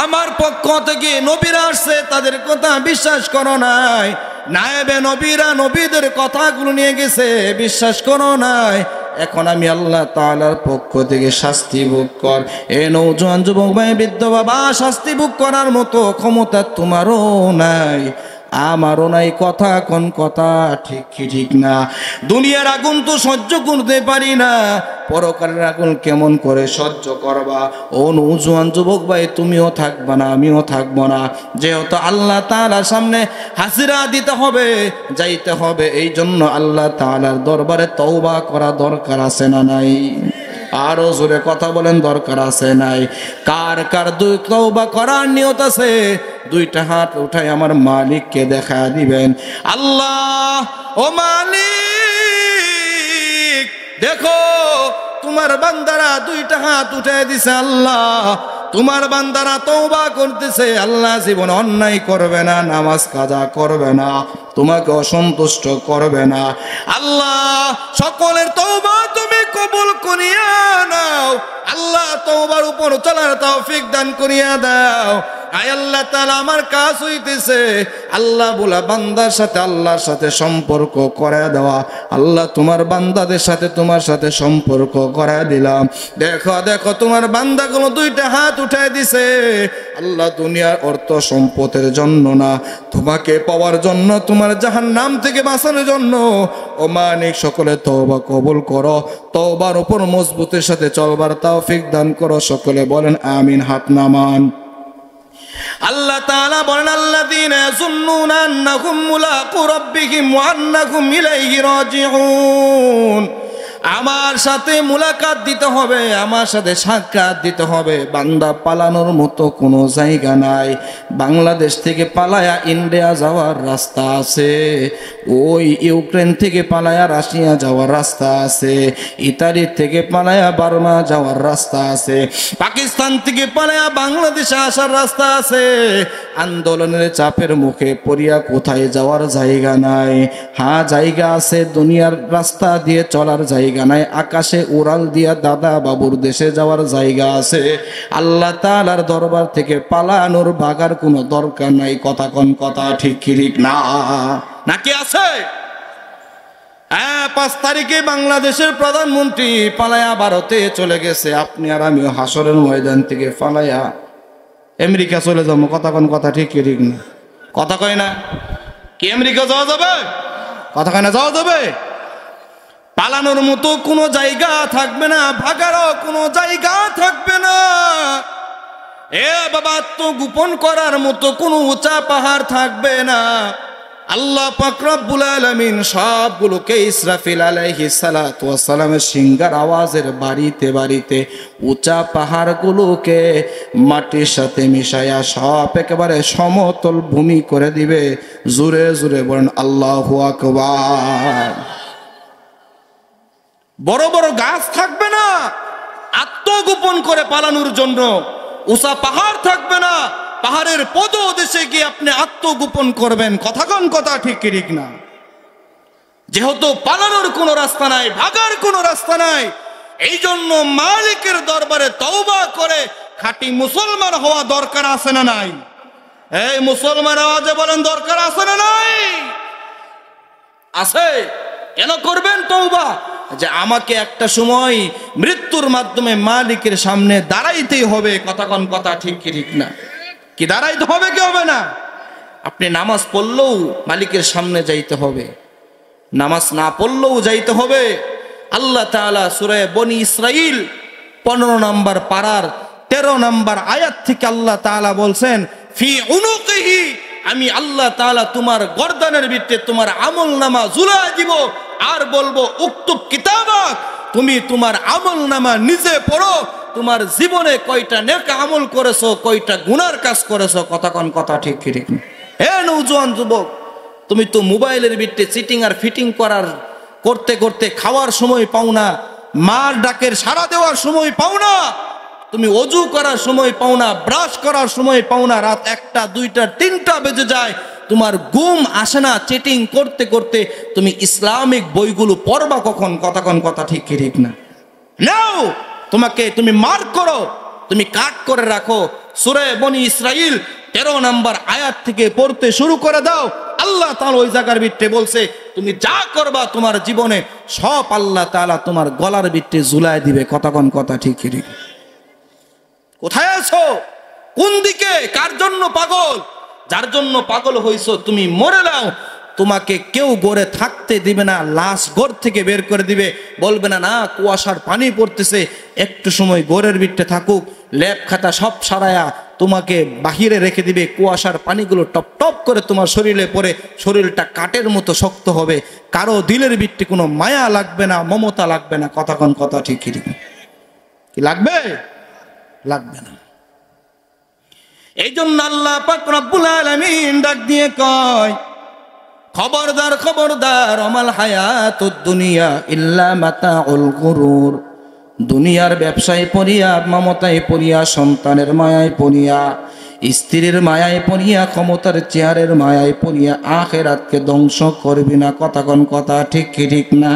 আমার পক্ষ থেকে নবীরা আসছে, তাদের কথা বিশ্বাস করো নাই, নায়েবে নবীরা নবীদের কথাগুলো নিয়ে গেছে, বিশ্বাস করো নাই। এখন আমি আল্লাহ তাআলার পক্ষ থেকে শাস্তি ভোগ কর। এ নওজোয়ান যুবক ভাই বৃদ্ধ বাবা, শাস্তি ভোগ করার মতো ক্ষমতা তোমারও নাই, আমারও নাই। কথা কোন কথা ঠিক কি ঠিক না? দুনিয়ার আগুন তো সহ্য করতে পারি না, পরকালের আগুন কেমন করে সহ্য করবা? ও নওজোয়ান যুবক ভাই, তুমিও থাকবা না আমিও থাকবো না, যেহেতু আল্লাহ তাআলার সামনে হাজিরা দিতে হবে, যাইতে হবে, এই জন্য আল্লাহ তাআলার দরবারে তওবা করা দরকার আছে না নাই? আরো জোরে কথা বলেন, দরকার আছে নাই? কার কার তওবা করার নিয়ত আছে দুইটা হাত উঠাই আমার মালিককে দেখা দিবেন। আল্লাহ ও মালিক, দেখো তোমার বান্দারা দুইটা হাত উঠাই দিছে, আল্লাহ তোমার বান্দারা তওবা করতেছে, আল্লাহ জীবনে অন্যায় করবে না, নামাজ কাজা করবে না, তোমাকে অসন্তুষ্ট করবে না, আল্লাহ সকলের তওবা তুমি কবুল করিয়া নাও, আল্লাহ তওবার উপর চলার তৌফিক দান করিয়া দাও। আয় আল্লাহ তাআলা আমার কাজ হইতেছে আল্লাহ বলা বান্দার সাথে আল্লাহর সাথে সম্পর্ক করে দেওয়া, আল্লাহ তোমার বান্দাদের সাথে তোমার সাথে সম্পর্ক করে দিলাম। দেখো দেখো তোমার বান্দাগুলো দুইটা হাত উঠায় দিছে, আল্লাহ দুনিয়ার অর্থ সম্পদের জন্য না, তোমাকে পাওয়ার জন্য, তোমার জাহান্নাম থেকে বাঁচানোর জন্য। ও মালিক সকলে তওবা কবুল করো, তওবার উপর মজবুতের সাথে চলবার তৌফিক দান করো, সকলে বলেন আমিন, হাত নামান। আল্লাহ তাআলা বলেন আল্লাযীনা ইয়াযুন্নুনা আন্নাহুম মুলাকু রাব্বিহিম ওয়া আন্নাহুম ইলাইহি রাজিউন, আমার সাথে মুলাকাত দিতে হবে, আমার সাথে সাক্ষাৎ দিতে হবে। বান্দা পালানোর মতো কোনো জায়গা নাই। বাংলাদেশ থেকে পালায়া ইন্ডিয়া যাওয়ার রাস্তা আছে, ওই ইউক্রেন থেকে পালায়া রাশিয়া যাওয়ার রাস্তা আছে, ইতালি থেকে পালায়া বার্মা যাওয়ার রাস্তা আছে, পাকিস্তান থেকে পালায়া বাংলাদেশে আসার রাস্তা আছে। আন্দোলনের চাপের মুখে পড়িয়া কোথায় যাওয়ার জায়গা নাই? হ্যাঁ জায়গা আছে, দুনিয়ার রাস্তা দিয়ে চলার জায়গা নাই, আকাশে উড়াল দিয়া দাদা বাবুর দেশে যাওয়ার জায়গা আছে। আল্লাহ তাআলার দরবার থেকে পালানোর বাগার কোনো দরকার নাই। কথা কোন কথা ঠিক ঠিক না নাকি আছে? হ্যাঁ, 5 তারিখে বাংলাদেশের প্রধানমন্ত্রী পালায়া ভারতে চলে গেছে, আপনি আর আমিও হাসরের ময়দান থেকে পালায়া আমেরিকা চলে যাবো। কথা কোন কথা ঠিক কি ঠিক না? কথা কয় না কি আমেরিকা যাওয়া যাবে? কথা কয় না যাওয়া যাবে? পালানোর মতো কোনো জায়গা থাকবে না, ভাগারও কোনো জায়গা থাকবে না। এ বাবা, আত্মগোপন করার মতো কোনো উঁচা পাহাড় থাকবে না। আল্লাহ পাক রব্বুল আলামিন সবগুলোকে ইসরাফিল আলাইহিস সালাতু ওয়াস সালামের সিংহার আওয়াজের বাড়িতে বাড়িতে উঁচা পাহাড়গুলোকে মাটির সাথে মিশায়া সব একেবারে সমতল ভূমি করে দিবে। জোরে জোরে বলেন আল্লাহু আকবার। বড় বড় গাছ থাকবে না আত্মগোপন করে পালানোর জন্য, উঁচা পাহাড় থাকবে না, পাহাড়ের পদদেশে গিয়ে আপনি আত্মগোপন করবেন। কথা কোন কথা ঠিক ঠিক না? যেহেতু পালানোর কোনো রাস্তা নাই, ভাগার কোনো রাস্তা নাই, এই জন্য মালিকের দরবারে তওবা করে খাঁটি মুসলমান হওয়া দরকার আছে না নাই? এই মুসলমান আওয়াজে বলেন দরকার আছে না নাই? আছে। কেন করবেন তওবা? যে আমাকে একটা সময় মৃত্যুর মাধ্যমে মালিকের সামনে দাঁড়াইতেই হবে। কথা কোন কথা ঠিক কি ঠিক না? কি দাঁড়াইতে হবে কি হবে না? আপনি নামাজ পড়লেও মালিকের সামনে যাইতে হবে, নামাজ না পড়লেও যাইতে হবে। আল্লাহ তাআলা সূরা বনি ইসরাইল 15 নম্বর পারার 13 নম্বর আয়াত থেকে আল্লাহ তাআলা বলছেন, ফি উনুকিহি, আমি আল্লাহ তাআলা তোমার গর্দানের ভিতরে তোমার আমলনামা ঝুলাই দিব, আর বলবো উক্তুব কিতাবাক, তুমি তোমার আমলনামা নিজে পড়ো, তোমার জীবনে কয়টা নেক আমল করেছো, কয়টা গুনার কাজ করেছো। কথা কোন কথা ঠিক কি ঠিক না? হে নওজোয়ান যুবক, তুমি তো মোবাইলের ভিতরে চিটিং আর ফিটিং করতে করতে খাওয়ার সময় পাও না, মার ডাকের সাড়া দেওয়ার সময় পাও না, তুমি অজু করার সময় পাও না, ব্রাশ করার সময় পাও না, রাত 1টা 2টা 3টা বেজে যায়, তোমার ঘুম আসে না। চিটিং করতে করতে তুমি ইসলামিক বইগুলো পড়বা কখন? কথা কোন কথা ঠিক কি ঠিক না? নাও, তোমাকে তুমি মার্ক করো, তুমি কাট করে রাখো। সূরা বনি ইসরাইল 13 নম্বর আয়াত থেকে পড়তে শুরু করে দাও। আল্লাহ তাআলা ওই জায়গার ভিতরে বলছে, তুমি যা করবা তোমার জীবনে সব আল্লাহ তাআলা তোমার গলার ভিতরে ঝুলাই দিবে। কথা কোন কথা ঠিক কি ঠিক? কোথায় আছো? কোন দিকে? কার জন্য পাগল? যার জন্য পাগল হইছো তুমি মরে নাও, তোমাকে কেউ গড়ে থাকতে দিবে না, লাশ ঘর থেকে বের করে দিবে, বলবে না না কুয়াশার পানি পড়তেছে, একটু সময় ঘরের ভিতরে থাকুক, ল্যাব খাতা সব সারায়া তোমাকে বাহিরে রেখে দিবে, কুয়াশার পানিগুলো টপ টপ করে তোমার শরীরে পড়ে শরীরটা কাঠের মতো শক্ত হবে, কারো দিলের ভিতরে কোনো মায়া লাগবে না, মমতা লাগবে না। কথা কোন কথা ঠিক কি লাগবে? লাগবে না। এই জন্য আল্লাহ পাক রব্বুল আলামিন ডাক দিয়ে কয়, খবরদার খবরদার, আমাল হায়াতুদ দুনিয়া ইল্লা মাতাউল গুরুর, দুনিয়ার ব্যবসায় পড়িয়া, মমতায় পড়িয়া, সন্তানের মায়ায় পড়িয়া, স্ত্রীর মায়ায় পড়িয়া, ক্ষমতার চেয়ারের মায়ায় পড়িয়া আখিরাতকে ধ্বংস করবি না। কথা কোন কথা ঠিক কি ঠিক না?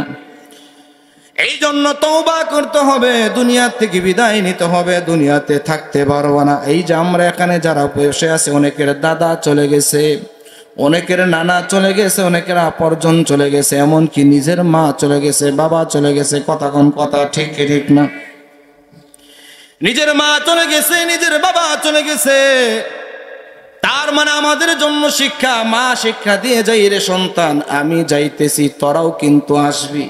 এই জন্য তওবা করতে হবে, দুনিয়া থেকে বিদায় নিতে হবে, দুনিয়াতে থাকতে পারবো না। এই যে আমরা এখানে যারা বসে আছে, অনেকের দাদা চলে গেছে, অনেকের নানা চলে গেছে, অনেকের আপরজন চলে গেছে, এমনকি নিজের মা চলে গেছে, বাবা চলে গেছে। কথা কোন কথা ঠিক কি ঠিক না? নিজের মা চলে গেছে, নিজের বাবা চলে গেছে, তার মানে আমাদের জন্য শিক্ষা। মা শিক্ষা দিয়ে যাই, রে সন্তান আমি যাইতেছি, তোরাও কিন্তু আসবি।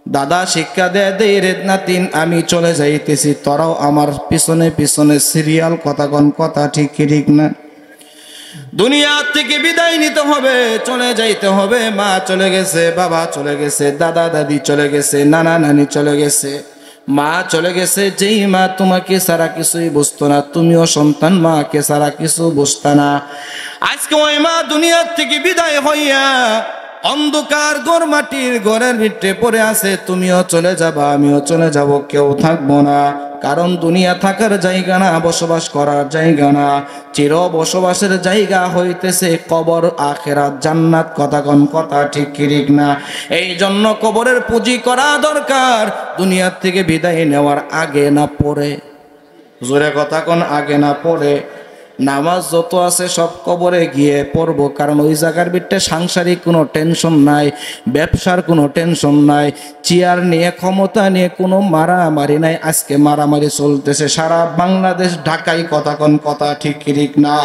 দাদা শিক্ষা দেয় দে, রে নাতিন আমি চলে যাইতেছি, তোরাও আমার পিছনে পিছনে সিরিয়াল। কথা কোন কথা ঠিক কি ঠিক না? দুনিয়া থেকে বিদায় নিতে হবে, চলে যাইতে হবে। মা চলে গেছে, বাবা চলে গেছে, দাদা দাদি চলে গেছে, নানা নানি চলে গেছে, মা চলে গেছে। যেই মা তোমাকে ছাড়া কিছুই বুঝতো না, তুমিও সন্তান মাকে ছাড়া কিছু বুঝতা না। আজকে ওই মা দুনিয়ার থেকে বিদায় হইয়া অন্ধকার ঘর, মাটির ঘরের ভিতরে পড়ে আছে। তুমিও চলে যাবা, আমিও চলে যাব, কেউ থাকবো না। কারণ দুনিয়া থাকার জায়গা না, বসবাস করার জায়গা না, চির বসবাসের জায়গা হইতেছে কবর, আখিরাত, জান্নাত। কথা কোন কথা ঠিক কি ঠিক না? এই জন্য কবরের পুঁজি করা দরকার, দুনিয়ার থেকে বিদায় নেওয়ার আগে না পরে। জোরে কথা কোন, আগে না পরে। নামাজ যত আছে সব কবরে গিয়ে পড়বো, কারণ ওই জায়গার ভিতরে সাংসারিক কোনো টেনশন নাই, ব্যবসার কোনো টেনশন নাই, চেয়ার নিয়ে ক্ষমতা নিয়ে কোনো মারামারি নাই। আজকে মারামারি চলতেছে সারা বাংলাদেশ, ঢাকায়। কথা কোন কথা ঠিক ঠিক না?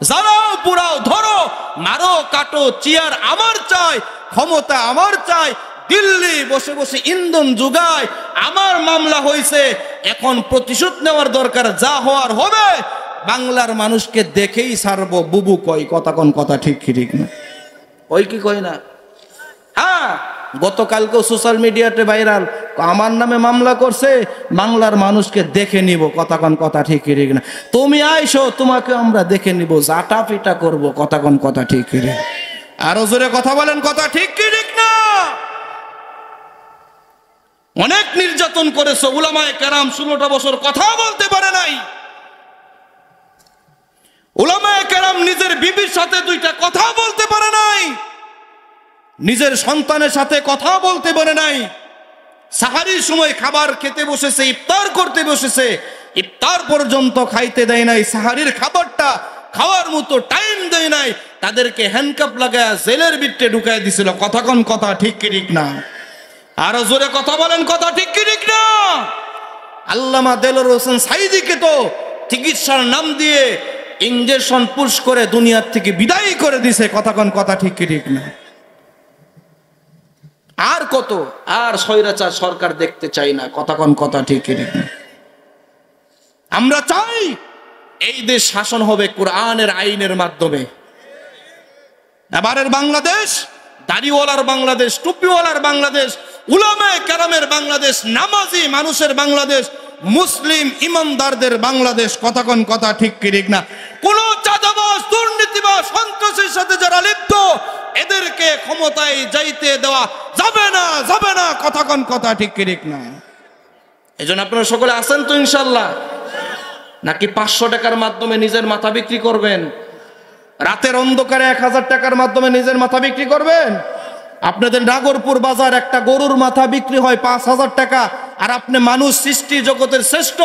জ্বালাও পুরাও, ধরো মারো কাটো, চেয়ার আমার চাই, ক্ষমতা আমার চাই, দিল্লি বসে বসে ইন্ধন যোগায়, আমার মামলা হয়েছে, এখন প্রতিশোধ নেওয়ার দরকার, যা হওয়ার হবে। বাংলার মানুষকে দেখেই ছাড়বো, বুবু কই। কথা কোন কথা ঠিক ঠিক না? ওই কি কই না? হ্যাঁ, গতকালকেও সোশ্যাল মিডিয়াতে ভাইরাল, আমার নামে মামলা করছে, বাংলার মানুষকে দেখে নিব। কথা কোন কথা ঠিক ঠিক না? তুমি আইসো, তোমাকে আমরা দেখে নিব, জাটা পিটা করবো। কথা কোন কথা ঠিক ঠিক? আরো জোরে কথা বলেন, কথা ঠিক কি ঠিক না? অনেক নির্যাতন করেছে উলামায়ে কেরাম, 16টা বছর কথা বলতে পারে নাই। উলামায়ে কেরাম নিজের বিবির সাথে 2টা কথা বলতে পারে নাই, নিজের সন্তানের সাথে কথা বলতে পারে নাই। সাহারির সময় খাবার খেতে বসেছে, ইফতার করতে বসেছে, ইফতার পর্যন্ত খাইতে দেয় নাই। সাহারির খাবারটা খাওয়ার মতো টাইম দেয় নাই, তাদেরকে হ্যান্ডকাপ লাগায় জেলের ভিতরে ঢুকাই দিছিল। কথা কোন কথা ঠিক কি ঠিক না? আরো জোরে কথা বলেন, কথা ঠিক কি ঠিক না? আল্লামা দেলোয়ার হোসেন সাঈদীকে তো চিকিৎসার নাম দিয়ে ইনজেকশন পুশ করে দুনিয়ার থেকে বিদায় করে দিছে। কথা কোন কথা ঠিক কি ঠিক না? আর কত, আর স্বৈরাচার সরকার দেখতে চাই না। কথা কোন কথা ঠিক কি ঠিক না? আমরা চাই এই দেশ শাসন হবে কোরআনের আইনের মাধ্যমে। এবারের বাংলাদেশ দাড়িওয়ালার বাংলাদেশ, টুপিওয়ালার বাংলাদেশ, উলামায়ে কেরামের বাংলাদেশ, নামাজি মানুষের বাংলাদেশ, মুসলিম ইমানদারদের বাংলাদেশ। কথা কোন কথা ঠিক কি ঠিক না? কোন চাঁদাবাজ, দুর্নীতিবাজ, সন্ত্রাসের সাথে যারা লিপ্ত এদেরকে ক্ষমতায় যাইতে দেওয়া যাবে না, যাবে না। কথা কোন কথা ঠিক কি ঠিক না? এজন্য আপনারা সকলে আছেন তো ইনশাআল্লাহ? নাকি 500 টাকার মাধ্যমে নিজের মাথা বিক্রি করবেন? রাতের অন্ধকারে 1000 টাকার মাধ্যমে নিজের মাথা বিক্রি করবেন? আপনাদের নাগরপুর বাজার একটা গরুর মাথা বিক্রি হয় 5000 টাকা, আর আপনি মানুষ সৃষ্টি জগতের শ্রেষ্ঠ,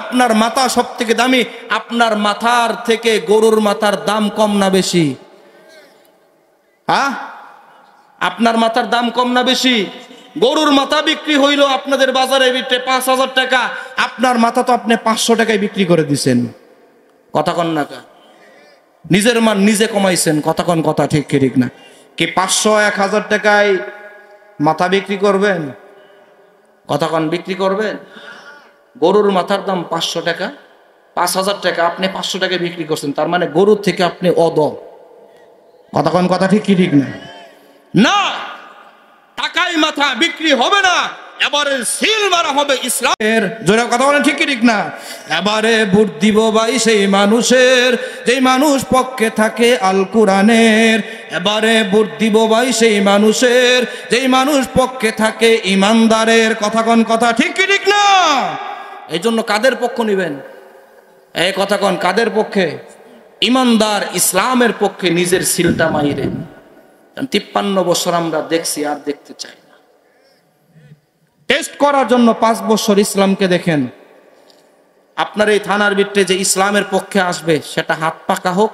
আপনার মাথা সব থেকে দামি। আপনার মাথার থেকে গরুর মাথার দাম কম না বেশি? হ্যাঁ, আপনার মাথার দাম কম না বেশি? গরুর মাথা বিক্রি হইল আপনাদের বাজারে 5000 টাকা, আপনার মাথা তো আপনি 500 টাকায় বিক্রি করে দিছেন। কথা কন না? নিজের মান নিজে কমাইছেন। কথা কন কথা ঠিক কি ঠিক না? কি 500-1000 টাকায় মাথা বিক্রি করবেন? কথা কন বিক্রি করবেন? গরুর মাথার দাম 500 টাকা, 5000 টাকা, আপনি 500 টাকায় বিক্রি করছেন, তার মানে গরুর থেকে আপনি অদ। কথা কন কথা ঠিক কি ঠিক না? না, টাকায় মাথা বিক্রি হবে না, এবারে সিল মারা হবে ইসলামের। জোরে কথা বলেন ঠিক কি ঠিক না? এবারে ভোট দিব ভাই সেই মানুষের যেই মানুষ পক্ষে থাকে আল কোরআনের। এবারে ভোট দিব ভাই সেই মানুষের যেই মানুষ পক্ষে থাকে ইমানদারের। কথা কোন কথা ঠিক কি ঠিক না? এই জন্য কাদের পক্ষ নিবেন? এই কথা কোন, কাদের পক্ষে? ইমানদার ইসলামের পক্ষে নিজের সিলটা মাইরেন। 53 বছর আমরা দেখছি, আর দেখতে চাই না। টেস্ট করার জন্য 5 বছর ইসলামকে দেখেন। আপনার এই থানার ভিতরে যে ইসলামের পক্ষে আসবে, সেটা হাত পাকা হোক,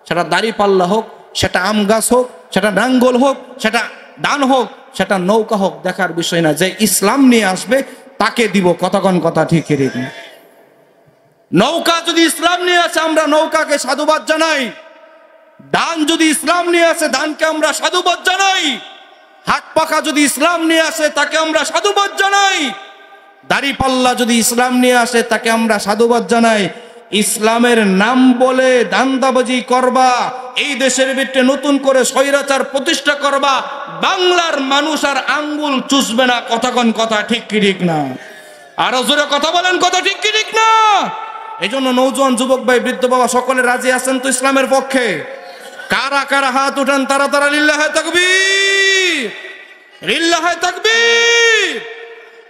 সেটা দাড়ি পাল্লা হোক, সেটা আম গাছ হোক, সেটা নাঙ্গল হোক, সেটা ডান হোক, সেটা নৌকা হোক, দেখার বিষয় না। যে ইসলাম নিয়ে আসবে তাকে দিব। কথা কোন কথা ঠিক ঠিক না? নৌকা যদি ইসলাম নিয়ে আসে আমরা নৌকাকে সাধুবাদ জানাই। দান যদি ইসলাম নিয়ে আসে দানকে আমরা সাধুবাদ জানাই। হাত পাকা যদি ইসলাম নিয়ে আসে তাকে আমরা সাধুবাদ জানাই। দাড়ি পাল্লা যদি ইসলাম নিয়ে আসে তাকে আমরা সাধুবাদ জানাই। ইসলামের নাম বলে দান্দাবাজি করবা, এই দেশের ভিতরে নতুন করে স্বৈরাচার প্রতিষ্ঠা করবা, বাংলার মানুষ আর আঙ্গুল চুষবে না। কথা কোন কথা ঠিক কি ঠিক না? আরো জোরে কথা বলেন, কথা ঠিক কি ঠিক না? এই জন্য নৌজওয়ান যুবক ভাই, বৃদ্ধ বাবা, সকলে রাজি আছেন তো ইসলামের পক্ষে? কারা কারা হাত উঠান তারা তারা? লিল্লাহে তাকবীর, লিল্লাহে তাকবীর।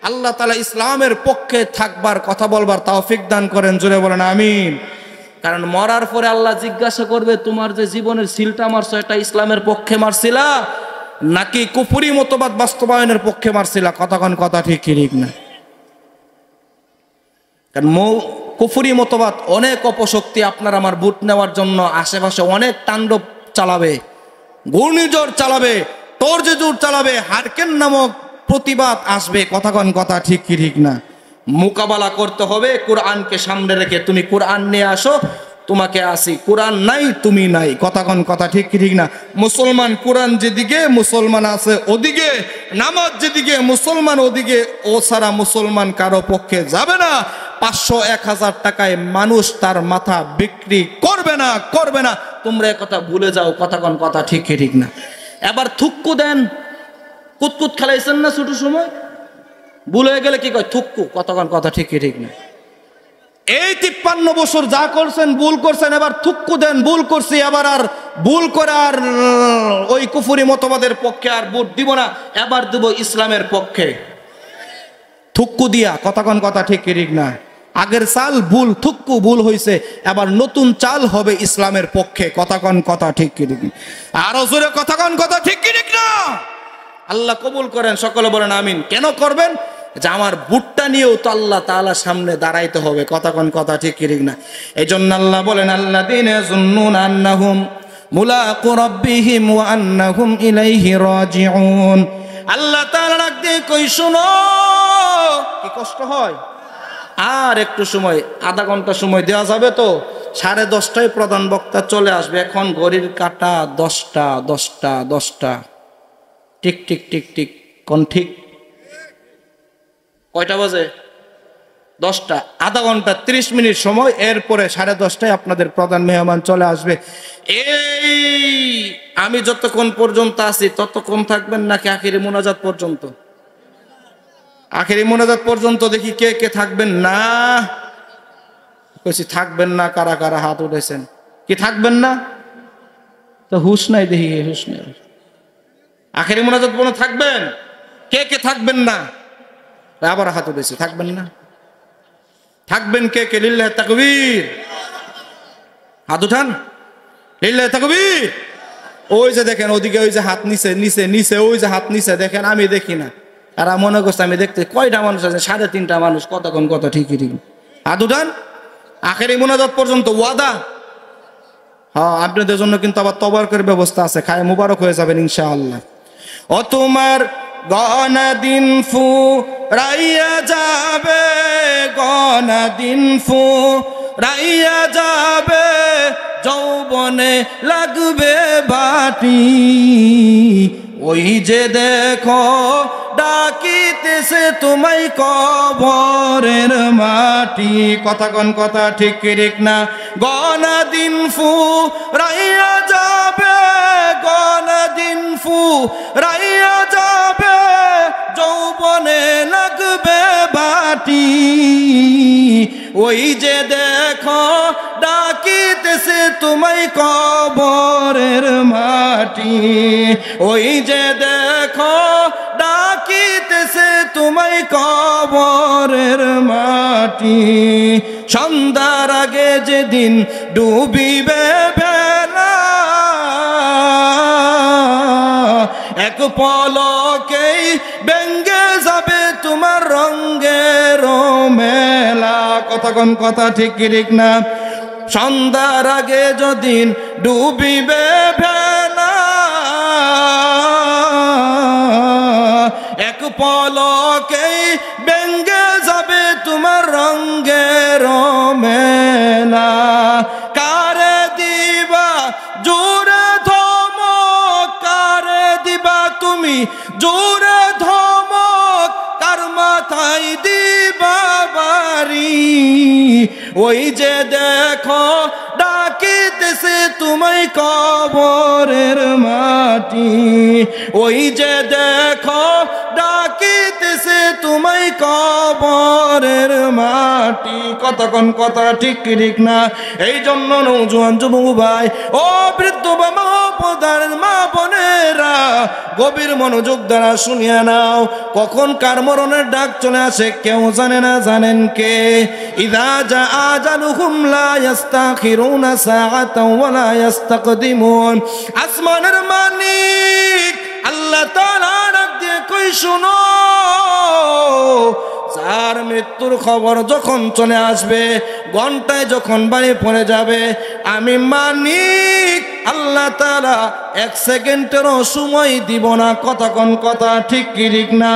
আল্লাহ তাআলা ইসলামের পক্ষে থাকবার কথা বলবার তৌফিক দান করেন। জোরে বলেন আমিন। কারণ মরার পরে আল্লাহ জিজ্ঞাসা করবে, তোমার যে জীবনের সিলটা মারছো এটা ইসলামের পক্ষে মারছিলা নাকি কুফরি মতবাদ বাস্তবায়নের পক্ষে মারছিলা? কথা কোন কথা ঠিক কি ঠিক না? কারণ কুফরি মতবাদ অনেক অপশক্তি আপনার আমার ভোট নেওয়ার জন্য আশেপাশে অনেক তাণ্ডব চালাবে, ঘূর্ণিঝড় চালাবে, তরজেজুর চালাবে, হারকেন নামক প্রতিবাদ আসবে। কথা কোন কথা ঠিক কি ঠিক না? মোকাবেলা করতে হবে কোরআনকে সামনে রেখে। তুমি কোরআন নিয়ে আসো, তোমাকে আসি। কোরআন নাই, তুমি নাই। কথা কোন কথা ঠিক কি ঠিক না? মুসলমান কোরআন যেদিকে, মুসলমান আছে ওদিকে। নামাজ যেদিকে, মুসলমান ওদিকে। ও ছাড়া মুসলমান কারো পক্ষে যাবে না। 500-1000 টাকায় মানুষ তার মাথা বিক্রি করবে না, করবে না। তোমরা একথা ভুলে যাও। কথা কোন কথা ঠিক কি ঠিক না? এবার থুক্কু দেন। কুতকুত খেলাইছেন না ছোট সময়? ভুলে গেলে কি কয়? থুক্কু। কথা কোন কথা ঠিক কি ঠিক না? এই 53 বছর যা করছেন, ভুল করছেন, এবার থুক্কু দেন। ভুল করছি, এবার আর ভুল করে আর ওই কুফরি মতবাদের পক্ষে আর ভোট দিব না, এবার দেব ইসলামের পক্ষে থুক্কু দিয়া। কথা কোন কথা ঠিক কি ঠিক না? আগের চাল ভুল, থুক্কু ভুল হয়েছে, এবার নতুন চাল হবে ইসলামের পক্ষে। কথা কোন কথা ঠিক কি ঠিক? আরো জোরে কথা কোন কথা ঠিক কি ঠিক না? আল্লাহ কবুল করেন, সকলে বলেন আমিন। কেন করবেন? যে আমার বুটটা নিয়েও তো আল্লাহ তাআলার সামনে দাঁড়াইতে হবে। কথা কোন কথা ঠিক কি ঠিক না? এই জন্য আল্লাহ বলেন আল্লাযীনা ইয়াযুন্নুনা আন্নাহুম মুলাকু রাব্বিহিম ওয়া আন্নাহুম ইলাইহি রাজিউন। আল্লাহ তাআলা ডাক দিয়ে কই শুনো, কি কষ্ট হয়? আর একটু সময়, আধা ঘন্টা সময় দেওয়া যাবে তো? 10:30টায় প্রধান বক্তা চলে আসবে। এখন ঘড়ির কাঁটা 10টা। টিক টিক টিক টিক, কোন ঠিক? কয়টা বাজে? 10টা। আধা ঘন্টা 30 মিনিট সময়, এরপরে 10:30টায় আপনাদের প্রধান মেহমান চলে আসবে। এই আমি যতক্ষণ পর্যন্ত আছি ততক্ষণ থাকবেন নাকি আখিরি মোনাজাত পর্যন্ত? আখিরি মোনাজাত পর্যন্ত দেখি কে কে থাকবেন না। কইছি থাকবেন না, কারা কারা হাত উঠেছেন? কি থাকবেন না? তো হুশ নাই, দেখি হুশ নাই। আখিরি মোনাজাত পর্যন্ত থাকবেন? কে কে থাকবেন না? আবার হাত উঠেছে, থাকবেন না? থাকবেন কে কে? লিল্লাহি তাকবীর, হাত উঠান। লিল্লাহি তাকবীর। ওই যে দেখেন ওদিকে, ওই যে হাত নিচে নিচে নিচে, ওই যে হাত নিচে দেখেন, আমি দেখি না। আর মনে করছে আমি দেখতে। কয়টা মানুষ আছে? 3.5টা মানুষ। কতক্ষণ কত ঠিকই ঠিক। হাত উঠান। আখেরি মোনাজাত পর্যন্ত ওয়াদা। হ্যাঁ, আপনাদের জন্য কিন্তু আবার তবারকের ব্যবস্থা আছে, খায় মুবারক হয়ে যাবেন ইনশাআল্লাহ। ও তোমার গনা দিন ফু রাইয়া যাবে, গনা দিন ফু রাইয়া যাবে, যৌবনে লাগবে বাটি। ওই যে দেখো ডাকিতেছে তোমায় কবরের মাটি। কথা কোন কথা ঠিক কি ঠিক না? গনা দিন ফু রাইয়া যাবে, গনা দিন ফু রাইয়া যাবে, যৌবনে লাগবে বাটি। ওই যে দেখো ডাকিতেছে তোমায় কবরের মাটি। ওই যে দেখো ডাকিতেছে তোমায় কবরের মাটি। সন্ধ্যার আগে যেদিন ডুবিবে বেলা, এক পলকেই ভেঙ্গে যাবে তোমার রঙের মেলা। কথা কোন কথা ঠিক কি ঠিক না? সন্ধ্যার আগে যেদিন ডুবিবে বেলা, এক পলকেই ভেঙ্গে যাবে তোমার রঙের মেলা। কারে দিবা জোরে ধমক, কারে দিবা তুমি জোরে ধমক, কার মাথায় দিবা বাড়ি। ওই যে দেখো ডাকিতেছে তোমায় কবরের মাটি। ওই যে দেখো ডাকিতেছে তোমায় কবরের মাটি। কতক্ষণ কথা ঠিক কি ঠিক না? এই জন্য নওজোয়ান যুবক ভাই, ও বৃদ্ধ বাবা, প্রধানের মা বোনেরা, গভীর মনোযোগ দ্বারা শুনিয়া নাও। কখন কার মরণের ডাক চলে আসে কেউ জানে না। জানেন কে? ইযা জা আজালুহুম লা ইস্তাখিরুনা সাআতাও ওয়া লা ইস্তাকদিমুন। আসমানের মালিক আল্লাহ তাআলা ডাক দিয়ে কই শুনো, যার মৃত্যুর খবর যখন চলে আসবে, ঘন্টায় যখন বাড়ি পড়ে যাবে, আমি মালিক আল্লাহ তাআলা 1 সেকেন্ডেরও সময় দিব না। কথা কোন কথা ঠিক কি ঠিক না?